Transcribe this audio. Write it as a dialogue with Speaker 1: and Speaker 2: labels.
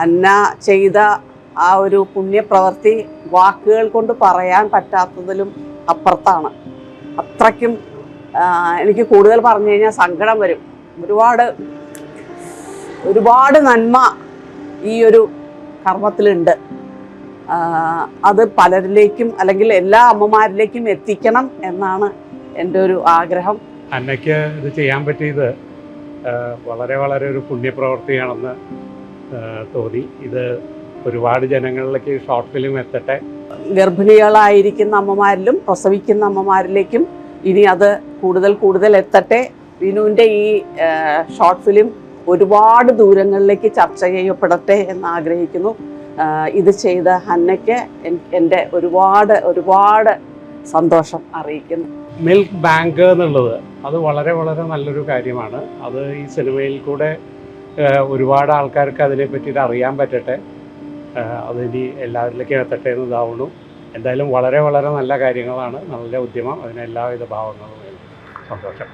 Speaker 1: Hannah ചെയ്ത ആ ഒരു പുണ്യപ്രവൃത്തി വാക്കുകൾ കൊണ്ട് പറയാൻ പറ്റാത്തതിലും അപ്പുറത്താണ്. അത്രയ്ക്കും എനിക്ക് കൂടുതൽ പറഞ്ഞു കഴിഞ്ഞാൽ സങ്കടം വരും. ഒരുപാട് നന്മ ഈ ഒരു കർമ്മത്തിലുണ്ട്. അത് പലരിലേക്കും അല്ലെങ്കിൽ എല്ലാ അമ്മമാരിലേക്കും എത്തിക്കണം എന്നാണ് എൻ്റെ ഒരു ആഗ്രഹം.
Speaker 2: അന്നയ്ക്ക് ഇത് ചെയ്യാൻ പറ്റിയത് വളരെ വളരെ ഒരു പുണ്യപ്രവൃത്തിയാണെന്ന് തോന്നി. ഇത് ഒരുപാട് ജനങ്ങളിലേക്ക് ഷോർട്ട് ഫിലിം എത്തട്ടെ.
Speaker 1: ഗർഭിണികളായിരിക്കുന്ന അമ്മമാരിലും പ്രസവിക്കുന്ന അമ്മമാരിലേക്കും ഇനി അത് കൂടുതൽ എത്തട്ടെ. വിനുവിൻ്റെ ഈ ഷോർട്ട് ഫിലിം ഒരുപാട് ദൂരങ്ങളിലേക്ക് ചർച്ച ചെയ്യപ്പെടട്ടെ എന്ന് ആഗ്രഹിക്കുന്നു. ഇത് ചെയ്ത ഹന്നയ്ക്ക് എൻ്റെ ഒരുപാട് സന്തോഷം അറിയിക്കുന്നു.
Speaker 2: മിൽക്ക് ബാങ്ക് എന്നുള്ളത് അത് വളരെ വളരെ നല്ലൊരു കാര്യമാണ്. അത് ഈ സിനിമയിൽ കൂടെ ഒരുപാട് ആൾക്കാർക്ക് അതിനെ പറ്റിയിട്ട് അറിയാൻ പറ്റട്ടെ. അതിനി എല്ലാവരിലേക്കും എത്തട്ടെ എന്ന് ഇതാവുന്നു. എന്തായാലും വളരെ വളരെ നല്ല കാര്യങ്ങളാണ്, നല്ല ഉദ്യമം. അതിന് എല്ലാവിധ ഭാവങ്ങളും. സന്തോഷം.